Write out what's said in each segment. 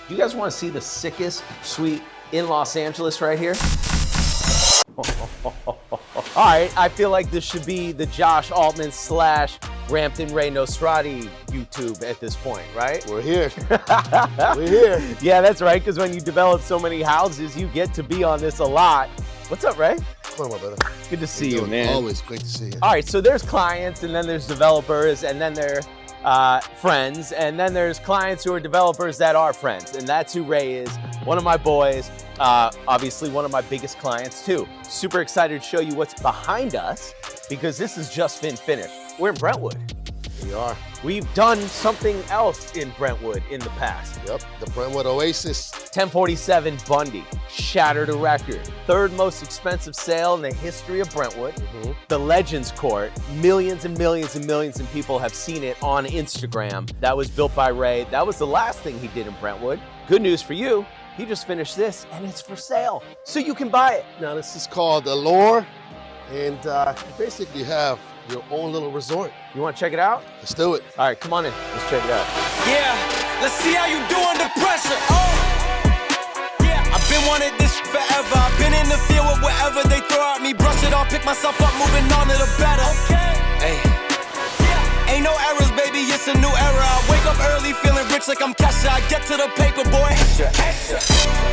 You guys want to see the sickest suite in Los Angeles right here? All right, I feel like this should be the Josh Altman / Ramtin Ray Nosrati YouTube at this point, right? We're here. We're here. Yeah, that's right, because when you develop so many houses, you get to be on this a lot. What's up, Ray? Come on, my brother. Good to see you, man. Always great to see you. All right, so there's clients, and then there's developers, and then there friends, and then there's clients who are developers that are friends, and that's who Ray is. One of my boys, obviously one of my biggest clients too. Super excited to show you what's behind us because this has just been finished. We're in Brentwood. We are. We've done something else in Brentwood in the past. Yep, the Brentwood Oasis. 1047 Bundy shattered a record. Third most expensive sale in the history of Brentwood. The Legends Court, millions and millions and millions of people have seen it on Instagram. That was built by Ray. That was the last thing he did in Brentwood. Good news for you, he just finished this and it's for sale, so you can buy it. Now this is called Allure, and you basically have your own little resort. You want to check it out? Let's do it. All right, come on in. Let's check it out. Yeah, let's see how you do under pressure. Yeah, I've been wanting this forever. I've been in the field with whatever they throw at me. Brush it off, pick myself up, moving on to the better. Hey. Ain't no errors, baby, it's a new era. I wake up early, feeling rich like I'm Kesha. I get to the paper, boy. Extra, extra.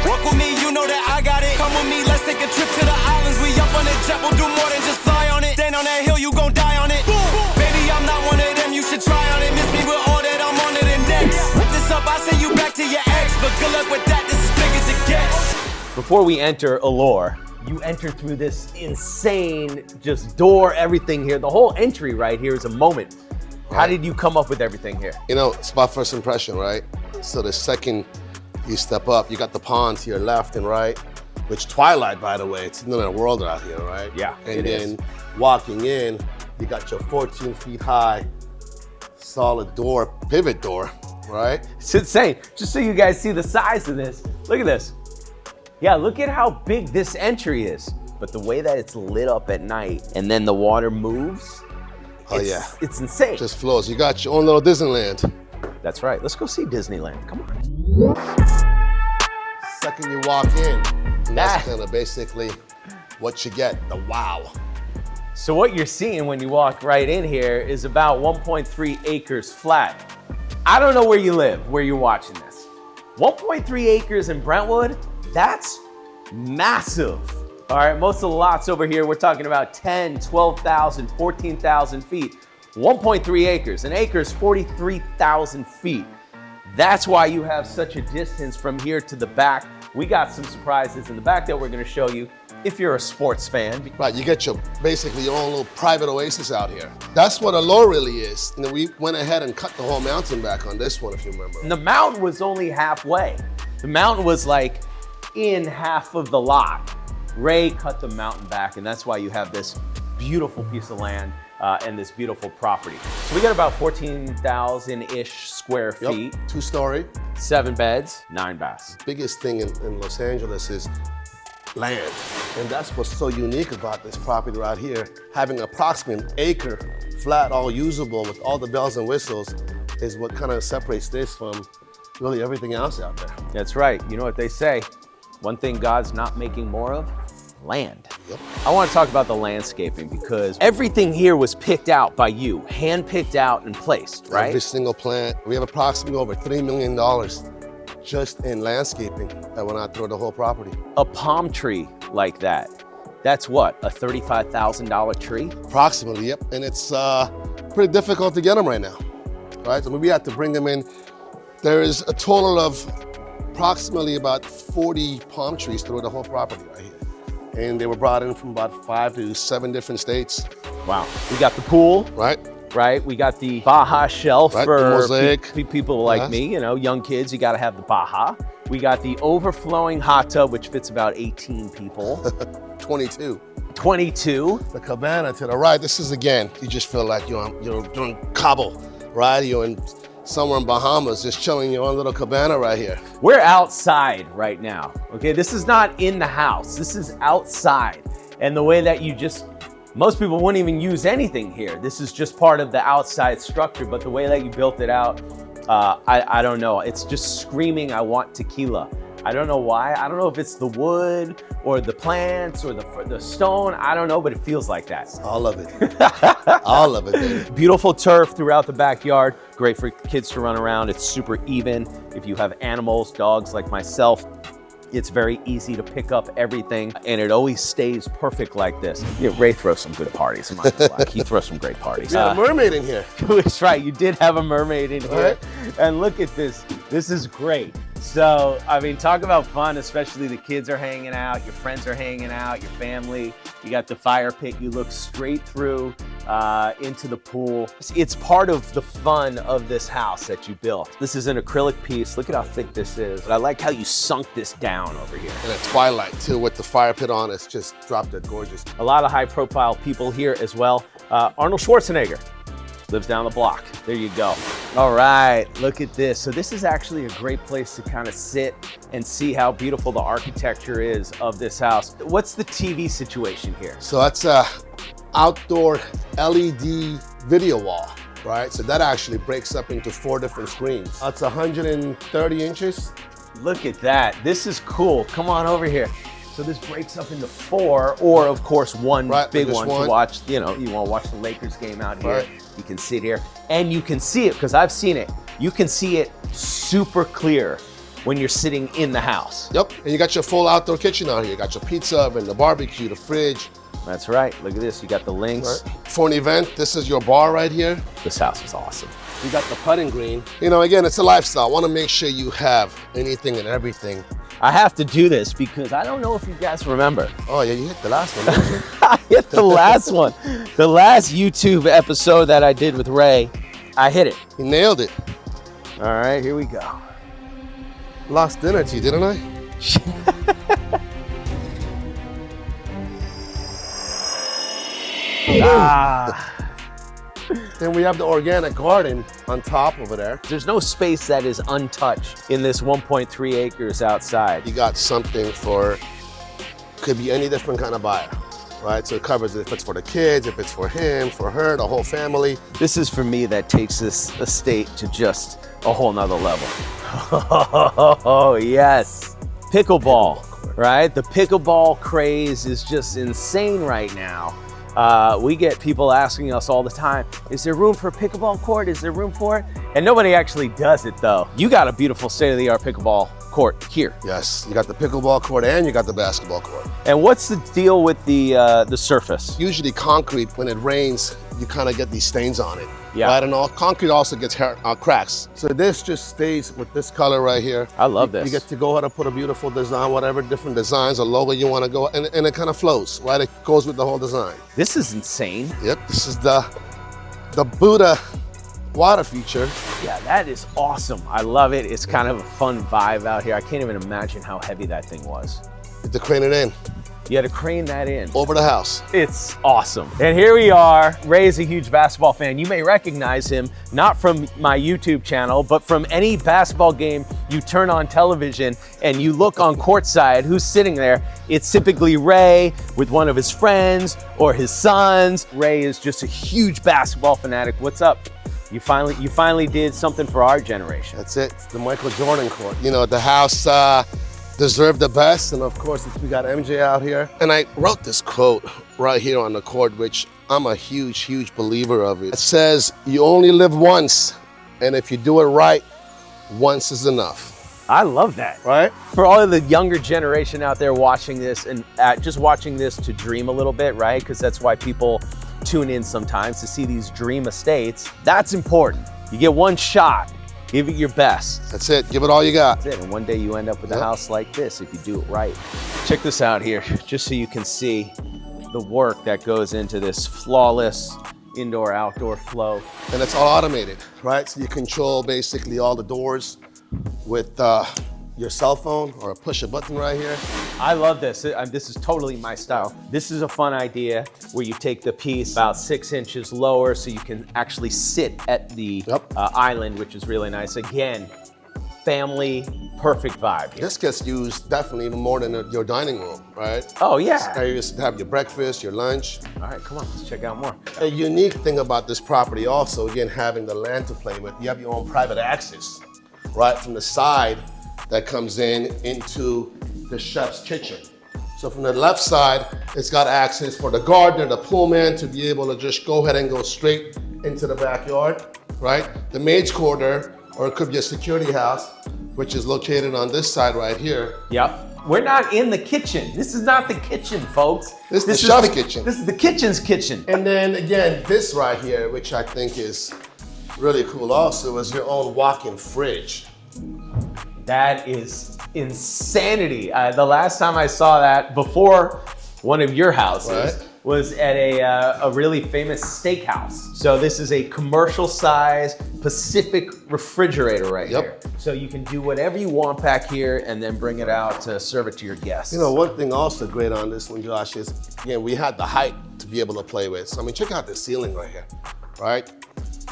Walk with me, you know that I got it. Come with me, let's take a trip to the islands. We up on the jet, we'll do more than just fly on it. Stand on that hill, you gon' die on it. Boom. Baby, I'm not one of them, you should try on it. Miss me with all that, I'm on it and next. Whip this up, I send you back to your ex. But good luck with that, this is big as it gets. Before we enter Allure, you enter through this insane, just door, everything here. The whole entry right here is a moment. How did you come up with everything here? You know, it's about first impression, right? So the second you step up, you got the pond to your left and right, which twilight, by the way, it's another world out here, right? Yeah, and it then is. Walking in, you got your 14 feet high, solid door, pivot door, right? It's insane. Just so you guys see the size of this, look at this. Yeah, look at how big this entry is. But the way that it's lit up at night and then the water moves, it's insane. Just flows. You got your own little Disneyland. That's right. Let's go see Disneyland. Come on. Second you walk in, and that's kind of basically what you get, the wow. So what you're seeing when you walk right in here is about 1.3 acres flat. I don't know where you live, where you're watching this. 1.3 acres in Brentwood, that's massive. All right, most of the lots over here, we're talking about 10, 12,000, 14,000 feet. 1.3 acres, an acre is 43,000 feet. That's why you have such a distance from here to the back. We got some surprises in the back that we're gonna show you if you're a sports fan. Right, you get your basically your own little private oasis out here. That's what Allure really is. And then we went ahead and cut the whole mountain back on this one, if you remember. And the mountain was only halfway. The mountain was like in half of the lot. Ray cut the mountain back, and that's why you have this beautiful piece of land and this beautiful property. So we got about 14,000-ish square feet. 2-story. 7 beds, 9 baths. Biggest thing in Los Angeles is land. And that's what's so unique about this property right here. Having approximately an acre flat, all usable with all the bells and whistles is what kind of separates this from really everything else out there. That's right. You know what they say, one thing God's not making more of? Land. Yep. I want to talk about the landscaping because everything here was picked out by you, hand-picked out and placed, right? Every single plant. We have approximately over $3 million just in landscaping that went out through the whole property. A palm tree like that, that's what, a $35,000 tree? Approximately, yep. And it's pretty difficult to get them right now, right? So we have to bring them in. There is a total of approximately about 40 palm trees through the whole property right here. And they were brought in from about 5 to 7 different states. Wow. We got the pool. Right. We got the Baja shelf for mosaic. People like me, you know, young kids, you gotta have the Baja. We got the overflowing hot tub, which fits about 18 people. 22. 22. The cabana to the right, this is again, you just feel like you're doing Cabo, right? You're in somewhere in Bahamas, just chilling in your own little cabana right here. We're outside right now, okay? This is not in the house, this is outside. And the way that most people wouldn't even use anything here. This is just part of the outside structure, but the way that you built it out, I don't know. It's just screaming, I want tequila. I don't know why. I don't know if it's the wood or the plants or the stone. I don't know, but it feels like that. All of it. All of it, baby. Beautiful turf throughout the backyard. Great for kids to run around. It's super even. If you have animals, dogs like myself, it's very easy to pick up everything, and it always stays perfect like this. Yeah, Ray throws some good parties. I'm not gonna lie. He throws some great parties. We had a mermaid in here. That's right. You did have a mermaid in here. Right. And look at this. This is great. So, I mean, talk about fun, especially the kids are hanging out, your friends are hanging out, your family. You got the fire pit. You look straight through into the pool. It's part of the fun of this house that you built. This is an acrylic piece. Look at how thick this is. But I like how you sunk this down over here. And at twilight, too, with the fire pit on, it's just drop dead gorgeous. A lot of high profile people here as well. Arnold Schwarzenegger lives down the block. There you go. All right, look at this. So this is actually a great place to kind of sit and see how beautiful the architecture is of this house. What's the TV situation here? So that's a outdoor LED video wall, right? So that actually breaks up into 4 different screens. That's 130 inches. Look at that. This is cool. Come on over here. So this breaks up into 4, or of course one big one to watch. You know, you want to watch the Lakers game out here. Right. You can sit here, and you can see it because I've seen it. You can see it super clear when you're sitting in the house. Yep, and you got your full outdoor kitchen out here. You got your pizza oven, the barbecue, the fridge. That's right. Look at this. You got the links. Right. For an event, this is your bar right here. This house is awesome. You got the putting green. You know, again, it's a lifestyle. I want to make sure you have anything and everything. I have to do this because I don't know if you guys remember. Oh, yeah, you hit the last one, didn't you? I hit the last one. The last YouTube episode that I did with Ray, I hit it. You nailed it. All right, here we go. Lost energy, didn't I? Then we have the organic garden on top over there. There's no space that is untouched in this 1.3 acres outside. You got something for, could be any different kind of buyer, right? So it covers if it's for the kids, if it's for him, for her, the whole family. This is for me that takes this estate to just a whole nother level. Oh, yes. Pickleball, right? The pickleball craze is just insane right now. We get people asking us all the time, is there room for a pickleball court? Is there room for it? And nobody actually does it though. You got a beautiful state-of-the-art pickleball court here. Yes, you got the pickleball court and you got the basketball court. And what's the deal with the surface? Usually concrete, when it rains, you kind of get these stains on it. Yeah. Right, and all concrete also gets cracks. So this just stays with this color right here. I love this. You get to go ahead and put a beautiful design, whatever different designs or logo you want to go, and it kind of flows, right? It goes with the whole design. This is insane. Yep, this is the Buddha water feature. Yeah, that is awesome. I love it. It's kind of a fun vibe out here. I can't even imagine how heavy that thing was. You have to crane it in. You had to crane that in. Over the house. It's awesome. And here we are. Ray is a huge basketball fan. You may recognize him, not from my YouTube channel, but from any basketball game you turn on television and you look on courtside, who's sitting there? It's typically Ray with one of his friends or his sons. Ray is just a huge basketball fanatic. What's up? You finally did something for our generation. That's it. It's the Michael Jordan court. You know, the house deserved the best, and of course we got MJ out here. And I wrote this quote right here on the court, which I'm a huge believer of it. It says, you only live once, and if you do it right, once is enough. I love that. Right? For all of the younger generation out there watching this and just watching this to dream a little bit, right? Because that's why people tune in sometimes to see these dream estates. That's important. You get one shot. Give it your best. That's it. Give it all you got. That's it. And one day you end up with a house like this if you do it right. Check this out here, just so you can see the work that goes into this flawless indoor-outdoor flow. And it's all automated, right? So you control basically all the doors with your cell phone or push a button right here. I love this. This is totally my style. This is a fun idea where you take the piece about 6 inches lower so you can actually sit at the island, which is really nice. Again, family, perfect vibe here. This gets used definitely even more than your dining room, right? Oh yeah. Areas to have your breakfast, your lunch. All right, come on, let's check out more. A unique thing about this property also, again, having the land to play with, you have your own private access, right? From the side that comes into the chef's kitchen. So from the left side, it's got access for the gardener, the poolman to be able to just go ahead and go straight into the backyard, right? The maid's quarter, or it could be a security house, which is located on this side right here. Yep. We're not in the kitchen. This is not the kitchen, folks. This is the chef's kitchen. This is the kitchen's kitchen. And then again, this right here, which I think is really cool also, is your own walk-in fridge. That is insanity. The last time I saw that before one of your houses was at a really famous steakhouse. So this is a commercial size Pacific refrigerator right here. So you can do whatever you want back here and then bring it out to serve it to your guests. You know, one thing also great on this one, Josh, is again, we had the height to be able to play with. So I mean, check out the ceiling right here, right?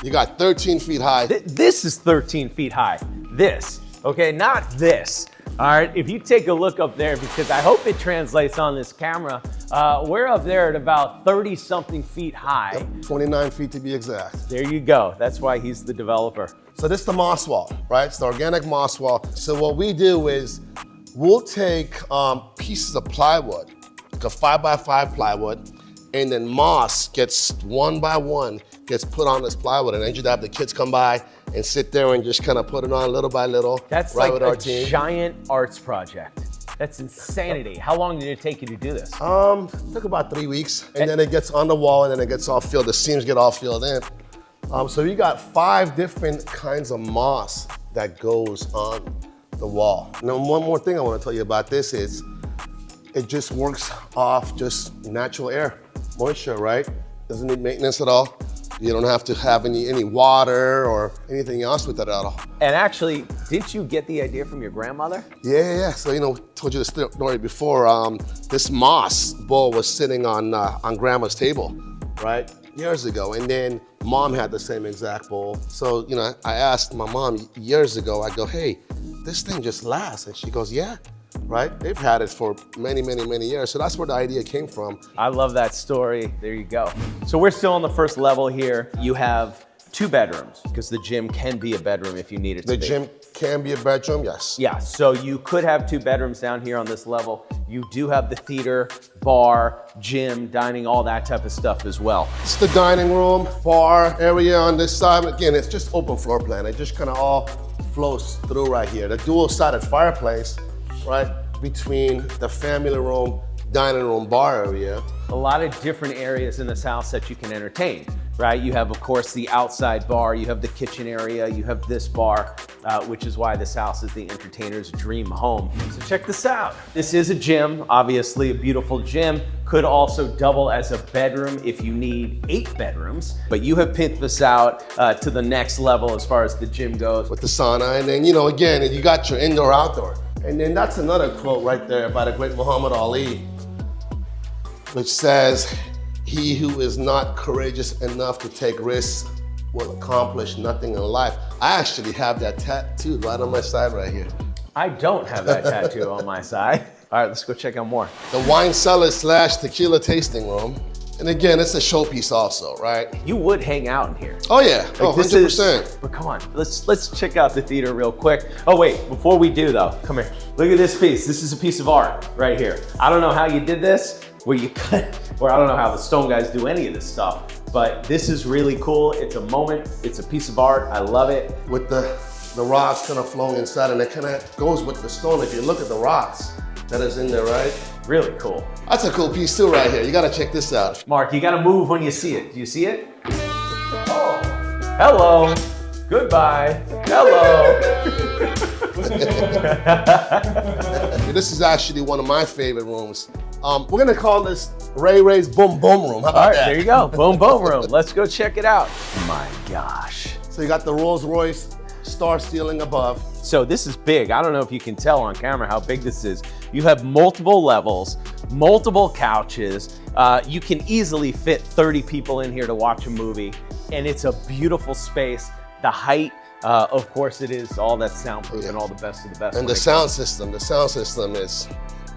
You got 13 feet high. This is 13 feet high. This, okay, not this. All right, if you take a look up there, because I hope it translates on this camera, we're up there at about 30 something feet high. Yep, 29 feet to be exact. There you go. That's why he's the developer. So this is the moss wall, right? It's the organic moss wall. So what we do is we'll take pieces of plywood, like a 5x5 plywood, and then moss gets one by one, gets put on this plywood, and then you'd have the kids come by and sit there and just kind of put it on little by little. That's right like with our a team. giant arts project. That's insanity. How long did it take you to do this? Took about 3 weeks, and then it gets on the wall, and then it gets all filled. The seams get all filled in. So you got 5 different kinds of moss that goes on the wall. Now, one more thing I want to tell you about this is it just works off just natural air, moisture, right? Doesn't need maintenance at all. You don't have to have any water or anything else with it at all. And actually, didn't you get the idea from your grandmother? Yeah. So, you know, told you the story before. This moss bowl was sitting on grandma's table, right? Years ago. And then mom had the same exact bowl. So, you know, I asked my mom years ago, I go, hey, this thing just lasts. And she goes, yeah. Right? They've had it for many, many, many years. So that's where the idea came from. I love that story. There you go. So we're still on the first level here. You have 2 bedrooms because the gym can be a bedroom if you need it to be. The gym can be a bedroom, yes. Yeah, so you could have 2 bedrooms down here on this level. You do have the theater, bar, gym, dining, all that type of stuff as well. It's the dining room, bar area on this side. Again, it's just open floor plan. It just kind of all flows through right here. The dual-sided fireplace, right, between the family room, dining room, bar area. A lot of different areas in this house that you can entertain, right? You have, of course, the outside bar, you have the kitchen area, you have this bar, which is why this house is the entertainer's dream home. So check this out. This is a gym, obviously a beautiful gym. Could also double as a bedroom if you need 8 bedrooms, but you have picked this out to the next level as far as the gym goes. With the sauna, and then, you know, again, you got your indoor, outdoor. And then that's another quote right there by the great Muhammad Ali, which says, he who is not courageous enough to take risks will accomplish nothing in life. I actually have that tattooed right on my side right here. I don't have that tattoo on my side. All right, let's go check out more. The wine cellar / tequila tasting room. And again, it's a showpiece also, right? You would hang out in here. Oh yeah, Like, 100%. But come on, let's check out the theater real quick. Oh wait, before we do though, come here. Look at this piece. This is a piece of art right here. I don't know how you did this, where you cut, or I don't know how the stone guys do any of this stuff, but this is really cool. It's a moment, it's a piece of art. I love it. With the rocks kind of flowing inside, and it kind of goes with the stone. If you look at the rocks that is in there, right? Really cool. That's a cool piece too right here. You gotta check this out. Mark, you gotta move when you see it. Do you see it? Oh, hello, goodbye, hello. This is actually one of my favorite rooms. We're gonna call this Ray's Boom Boom Room. How about All right, that? there you go, boom boom room. Let's go check it out. My gosh. So you got the Rolls Royce star ceiling above. So this is big. I don't know if you can tell on camera how big this is. You have multiple levels, multiple couches. You can easily fit 30 people in here to watch a movie, and it's a beautiful space. The height Of course, it is all that soundproof and all the best of the best. And the sound system is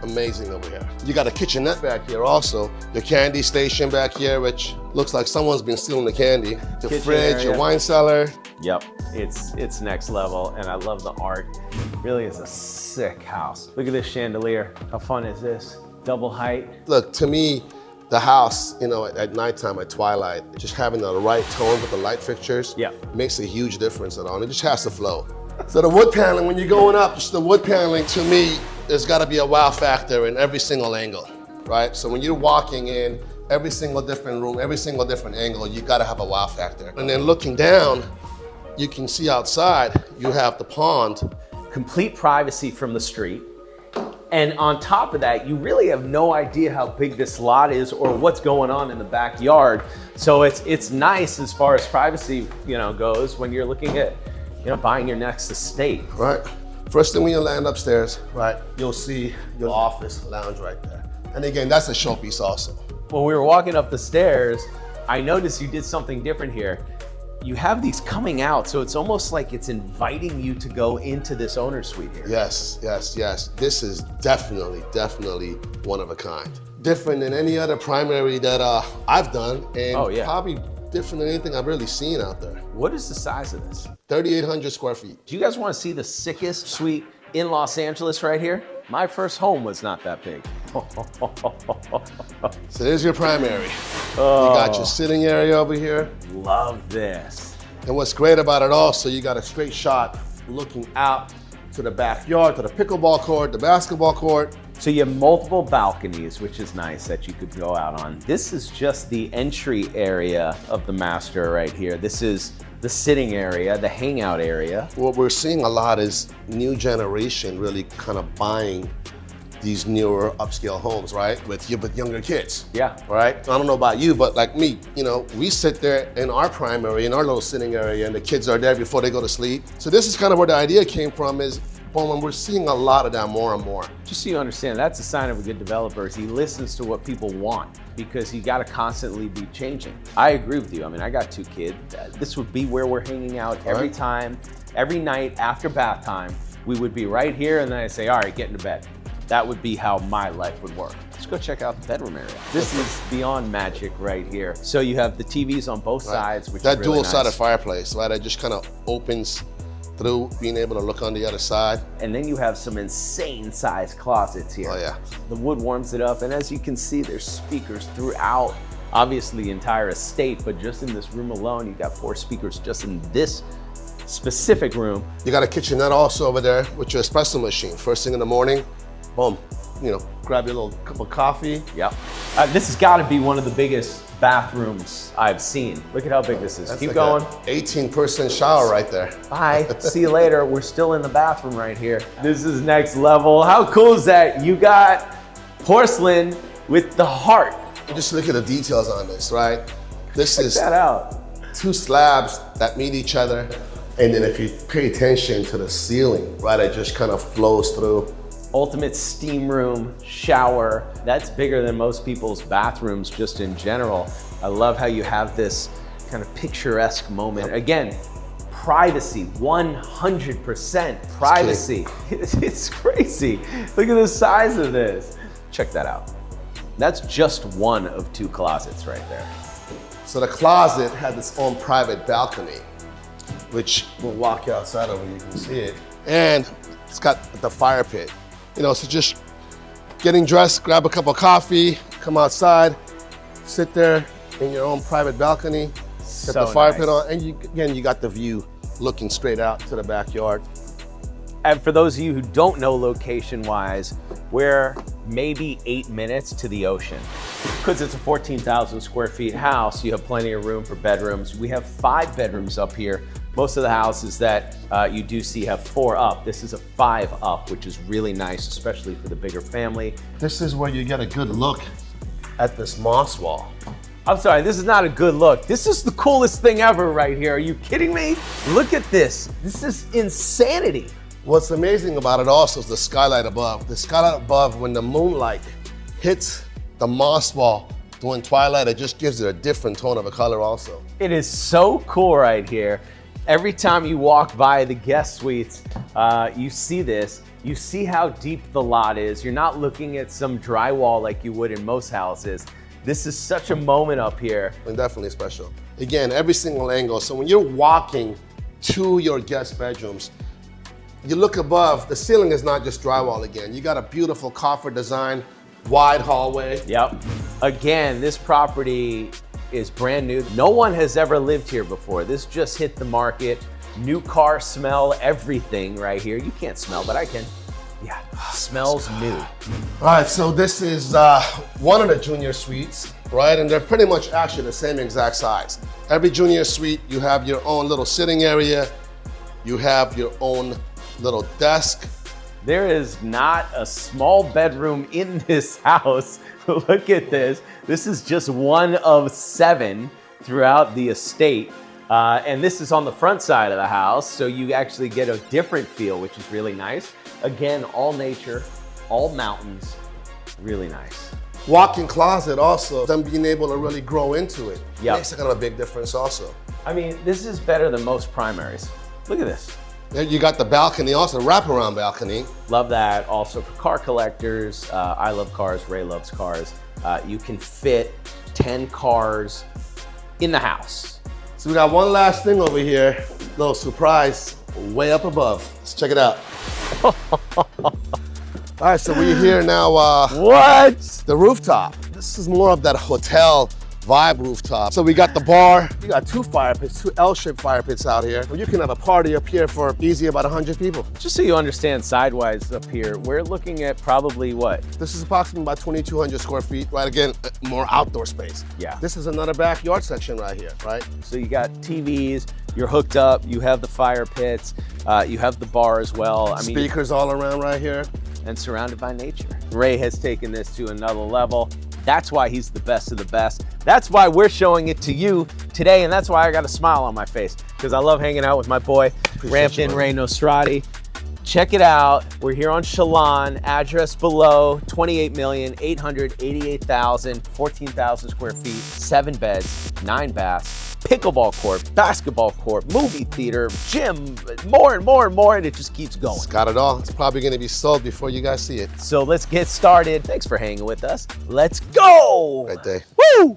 amazing over here. You got a kitchenette back here also. Your candy station back here, which looks like someone's been stealing the candy. The Kitchen fridge, area. your wine cellar. Yep, it's next level, and I love the art. Really is a sick house. Look at this chandelier. How fun is this? Double height. Look, to me, the house, you know, at nighttime, at twilight, just having the right tone with the light fixtures makes a huge difference at all. And it just has to flow. So the wood paneling, when you're going up, just the wood paneling, to me, there's gotta be a wow factor in every single angle, right? So when you're walking in, every single different room, every single different angle, you gotta have a wow factor. And then looking down, you can see outside, you have the pond. Complete privacy from the street. And on top of that, you really have no idea how big this lot is or what's going on in the backyard. So it's nice as far as privacy, you know, goes when you're looking at, you know, buying your next estate. Right. First thing when you land upstairs, right, you'll see your office lounge right there. And again, that's a showpiece also. When we were walking up the stairs, I noticed you did something different here. You have these coming out, so it's almost like it's inviting you to go into this owner suite here. Yes. This is definitely one of a kind. Different than any other primary that I've done, and probably different than anything I've really seen out there. What is the size of this? 3,800 square feet. Do you guys want to see the sickest suite in Los Angeles right here? My first home was not that big. So there's your primary. You got your sitting area over here. Love this. And what's great about it also, you got a straight shot looking out to the backyard, to the pickleball court, the basketball court. So you have multiple balconies, which is nice that you could go out on. This is just the entry area of the master right here. This is the sitting area, the hangout area. What we're seeing a lot is new generation really kind of buying these newer upscale homes, right? With younger kids. Yeah. Right? I don't know about you, but like me, you know, we sit there in our primary, in our little sitting area, and the kids are there before they go to sleep. So this is kind of where the idea came from, is when we're seeing a lot of that more and more. Just so you understand, that's a sign of a good developer, is he listens to what people want, because you gotta constantly be changing. I agree with you. I mean, I got 2 kids. This would be where we're hanging out every time, every night after bath time. We would be right here, and then I'd say, all right, get into bed. That would be how my life would work. Let's go check out the bedroom area. This is beyond magic right here. So you have the TVs on both sides, which that is really dual-sided nice. fireplace, right? It just kind of opens through, being able to look on the other side. And then you have some insane sized closets here. Oh yeah. The wood warms it up, and as you can see, there's speakers throughout, obviously the entire estate, but just in this room alone, you got 4 speakers just in this specific room. You got a kitchenette also over there with your espresso machine. First thing in the morning, boom, you know, grab your little cup of coffee. Yep. This has got to be one of the biggest bathrooms I've seen. Look at how big this is. That's Keep like going. 18-person shower right there. Bye. See you later. We're still in the bathroom right here. This is next level. How cool is that? You got porcelain with the heart. Just look at the details on this, right? This is Check that out. 2 slabs that meet each other. And then if you pay attention to the ceiling, right, it just kind of flows through. Ultimate steam room, shower. That's bigger than most people's bathrooms just in general. I love how you have this kind of picturesque moment. Again, privacy, 100% privacy. It's crazy. Look at the size of this. Check that out. That's just one of 2 closets right there. So the closet has its own private balcony, which we'll walk outside over, you can see it. And it's got the fire pit. You know, so just getting dressed, grab a cup of coffee, come outside, sit there in your own private balcony, set the fire pit on, and you got the view looking straight out to the backyard. And for those of you who don't know location-wise, we're maybe 8 minutes to the ocean. Because it's a 14,000 square feet house, you have plenty of room for bedrooms. We have 5 bedrooms up here. Most of the houses that you do see have 4 up. This is a 5 up, which is really nice, especially for the bigger family. This is where you get a good look at this moss wall. I'm sorry, this is not a good look. This is the coolest thing ever right here. Are you kidding me? Look at this. This is insanity. What's amazing about it also is the skylight above. The skylight above, when the moonlight hits the moss wall during twilight, it just gives it a different tone of a color also. It is so cool right here. Every time you walk by the guest suites, you see this. You see how deep the lot is. You're not looking at some drywall like you would in most houses. This is such a moment up here. And definitely special. Again, every single angle. So when you're walking to your guest bedrooms, you look above, the ceiling is not just drywall again. You got a beautiful coffer design, wide hallway. Yep. Again, this property is brand new. No one has ever lived here before. This just hit the market. New car smell, everything right here. You can't smell, but I can. Yeah, smells new. All right, so this is one of the junior suites, right? And they're pretty much actually the same exact size. Every junior suite, you have your own little sitting area. You have your own little desk. There is not a small bedroom in this house. Look at this. This is just one of 7 throughout the estate. And this is on the front side of the house, so you actually get a different feel, which is really nice. Again, all nature, all mountains, really nice. Walk-in closet also, them being able to really grow into it. Yep. Makes a kind of a big difference also. I mean, this is better than most primaries. Look at this. There you got the balcony, also wraparound balcony. Love that. Also for car collectors, I love cars, Ray loves cars. You can fit 10 cars in the house. So we got one last thing over here, little surprise, way up above. Let's check it out. All right, so we're here now. What? The rooftop. This is more of that hotel vibe rooftop. So we got the bar. You got 2 fire pits, 2 L-shaped fire pits out here. You can have a party up here for easy about 100 people. Just so you understand sidewise up here, we're looking at probably what? This is approximately about 2,200 square feet, right? Again, more outdoor space. Yeah. This is another backyard section right here, right? So you got TVs, you're hooked up, you have the fire pits, you have the bar as well. I mean, speakers all around right here. And surrounded by nature. Ray has taken this to another level. That's why he's the best of the best. That's why we're showing it to you today, and that's why I got a smile on my face, because I love hanging out with my boy, Ramtin Ray Nosrati. Check it out. We're here on Chelan, address below, 28,888,000, 14,000 square feet, 7 beds, 9 baths, pickleball court, basketball court, movie theater, gym, more and more and more, and it just keeps going. It's got it all. It's probably gonna be sold before you guys see it. So let's get started. Thanks for hanging with us. Let's go! Right there. Woo!